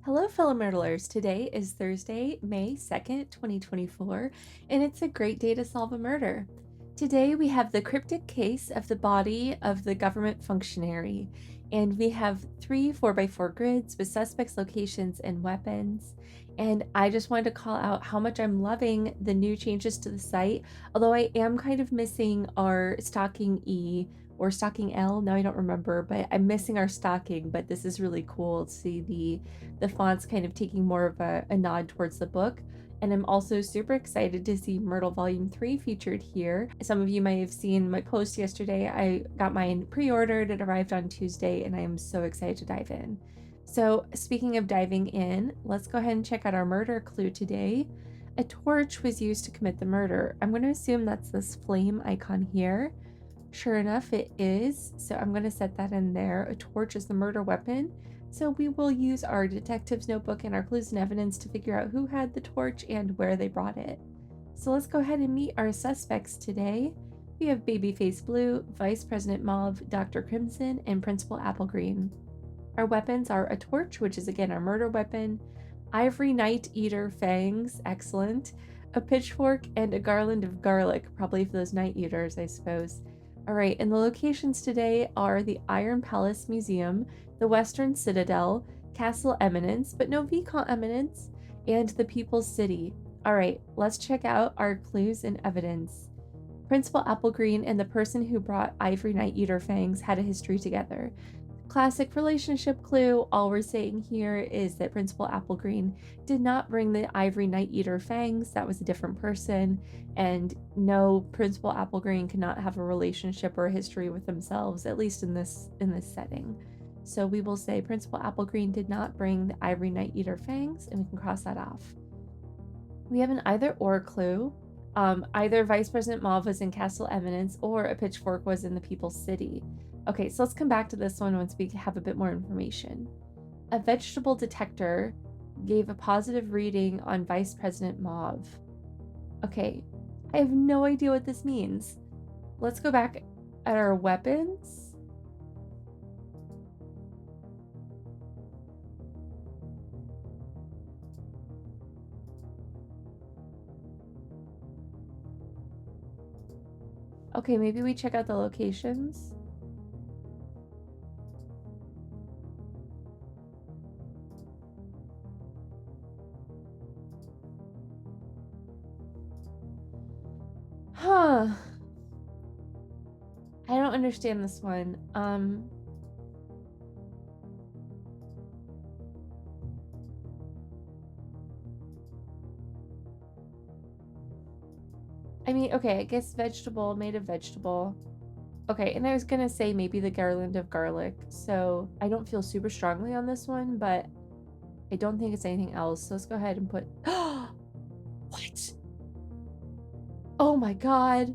Hello, fellow Murdlers. Today is Thursday, May 2nd, 2024, and it's a great day to solve a murder. Today we have the cryptic case of the body of the government functionary, and we have three 4x4 grids with suspects, locations, and weapons. And I just wanted to call out how much I'm loving the new changes to the site, although I am kind of missing our stocking E or stocking L. Now I don't remember, but I'm missing our stocking, but this is really cool to see the font's kind of taking more of a nod towards the book. And I'm also super excited to see Myrtle Volume 3 featured here. Some of you might have seen my post yesterday. I got mine pre-ordered, it arrived on Tuesday, and I am so excited to dive in. So speaking of diving in, let's go ahead and check out our murder clue today. A torch was used to commit the murder. I'm going to assume that's this flame icon here. Sure enough, it is. So I'm going to set that in there. A torch is the murder weapon. So we will use our detective's notebook and our clues and evidence to figure out who had the torch and where they brought it. So let's go ahead and meet our suspects today. We have Babyface Blue, Vice President Mauve, Dr. Crimson, and Principal Applegreen. Our weapons are a torch, which is again our murder weapon, Ivory Night Eater fangs, excellent, a pitchfork, and a garland of garlic, probably for those night eaters, I suppose. All right, and the locations today are the Iron Palace Museum, the Western Citadel, Castle Eminence, but no Viscount Eminence, and the People's City. All right, let's check out our clues and evidence. Principal Applegreen and the person who brought Ivory Night Eater fangs had a history together. Classic relationship clue. All we're saying here is that Principal Applegreen did not bring the Ivory Night Eater fangs. That was a different person. And no, Principal Applegreen cannot have a relationship or a history with themselves, at least in this setting. So we will say Principal Applegreen did not bring the Ivory Night Eater fangs, and we can cross that off. We have an either or clue. Either Vice President Mauve was in Castle Eminence or a pitchfork was in the People's City. Okay, so let's come back to this one once we have a bit more information. A vegetable detector gave a positive reading on Vice President Mauve. Okay, I have no idea what this means. Let's go back at our weapons. Okay, maybe we check out the locations. Huh. I don't understand this one. I mean, okay, I guess vegetable, made of vegetable. Okay, and I was gonna say maybe the garland of garlic. So I don't feel super strongly on this one, but I don't think it's anything else. So let's go ahead and put, what? Oh my God.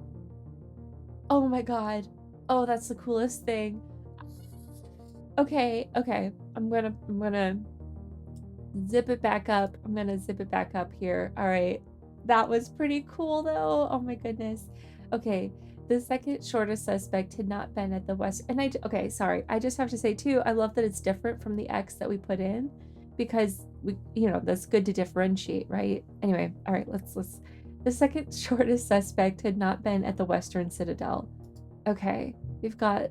Oh my God. Oh, that's the coolest thing. Okay, okay. I'm gonna zip it back up. I'm gonna zip it back up here. All right. That was pretty cool though. Oh my goodness. Okay. The second shortest suspect had not been at the West. And okay, sorry. I just have to say too, I love that it's different from the X that we put in because that's good to differentiate, right? Anyway, all right, let's the second shortest suspect had not been at the Western Citadel. Okay, we've got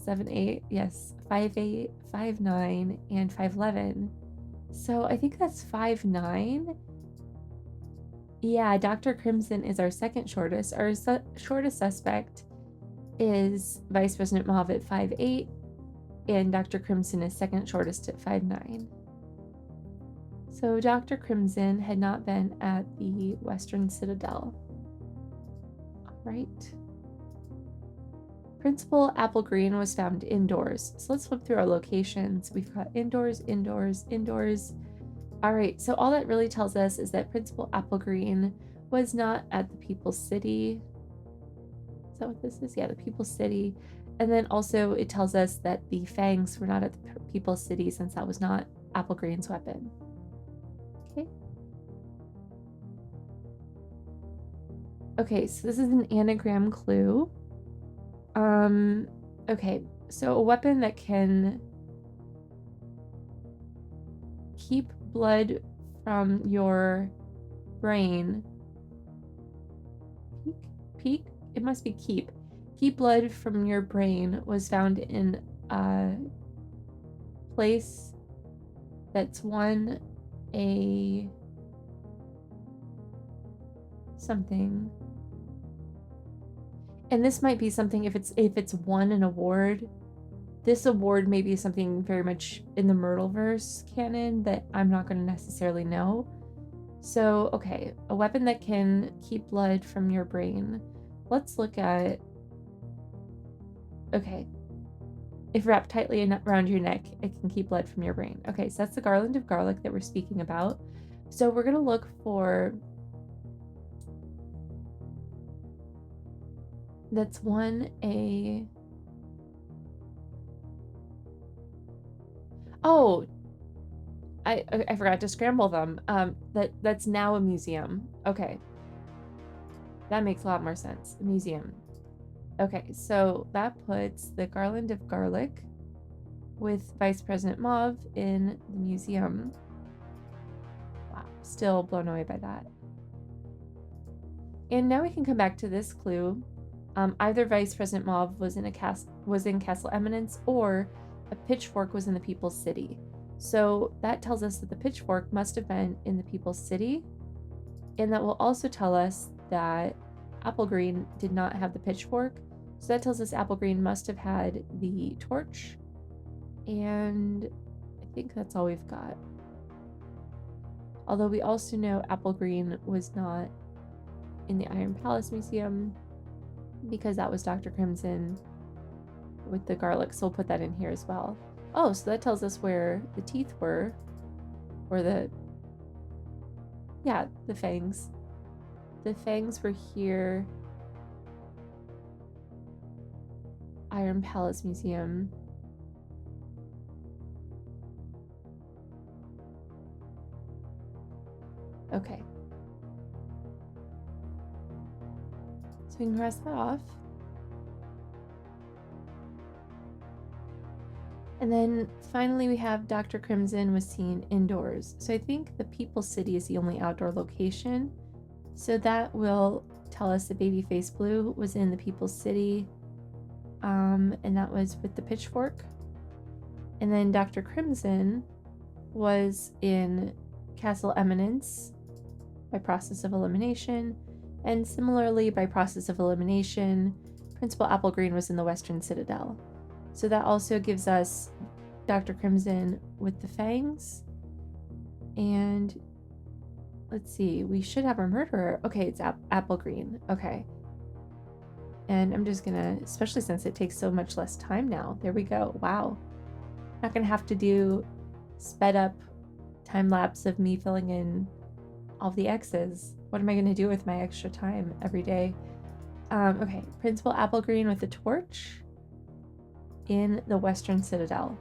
7'8", yes, 5'8", 5'9", and 5'11". So I think that's 5'9". Yeah, Dr. Crimson is our second shortest. Our shortest suspect is Vice President Mauve at 5'8", and Dr. Crimson is second shortest at 5'9". So Dr. Crimson had not been at the Western Citadel. All right. Principal Applegreen was found indoors. So let's flip through our locations. We've got indoors, indoors, indoors. All right, so all that really tells us is that Principal Applegreen was not at the People's City. Is that what this is? Yeah, the People's City. And then also it tells us that the fangs were not at the People's City since that was not Applegreen's weapon. Okay. Okay, so this is an anagram clue. Okay, so a weapon that can keep blood from your brain. Peak? It must be keep. Keep blood from your brain was found in a place that's won a something. And this might be something if it's won an award. This award may be something very much in the Murdleverse canon that I'm not going to necessarily know. So, okay, a weapon that can keep blood from your brain. Let's look at... Okay. If wrapped tightly around your neck, it can keep blood from your brain. Okay, so that's the garland of garlic that we're speaking about. So we're going to look for... That's won a... Oh, I forgot to scramble them. That's now a museum. Okay. That makes a lot more sense. A museum. Okay, so that puts the garland of garlic with Vice President Mauve in the museum. Wow, still blown away by that. And now we can come back to this clue. Either Vice President Mauve was in Castle Eminence, or a pitchfork was in the People's City. So that tells us that the pitchfork must have been in the People's City, and that will also tell us that Applegreen did not have the pitchfork. So that tells us Applegreen must have had the torch, and I think that's all we've got. Although we also know Applegreen was not in the Iron Palace Museum because that was Dr. Crimson with the garlic, so we'll put that in here as well. Oh, so that tells us where the teeth were, or the fangs. The fangs were here. Iron Palace Museum. Okay. So we can cross that off. And then finally we have Dr. Crimson was seen indoors. So I think the People's City is the only outdoor location. So that will tell us that Babyface Blue was in the People's City. And that was with the pitchfork. And then Dr. Crimson was in Castle Eminence by process of elimination. And similarly, by process of elimination, Principal Applegreen was in the Western Citadel. So that also gives us Dr. Crimson with the fangs. And let's see, we should have our murderer. Okay, it's Applegreen. Okay. And I'm just gonna, especially since it takes so much less time now. There we go. Wow. Not gonna have to do sped up time lapse of me filling in all the X's. What am I gonna do with my extra time every day? Okay, Principal Applegreen with the torch in the Western Citadel.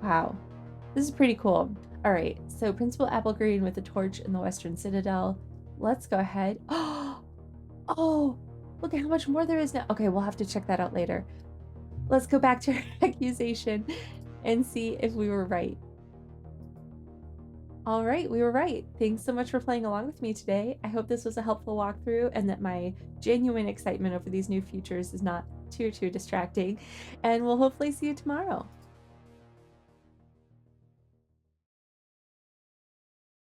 Wow, this is pretty cool. All right, so Principal Applegreen with the torch in the Western Citadel. Let's go ahead. Oh, look at how much more there is now. Okay, we'll have to check that out later. Let's go back to our accusation and see if we were right. All right, we were right. Thanks so much for playing along with me today. I hope this was a helpful walkthrough and that my genuine excitement over these new features is not too distracting. And we'll hopefully see you tomorrow.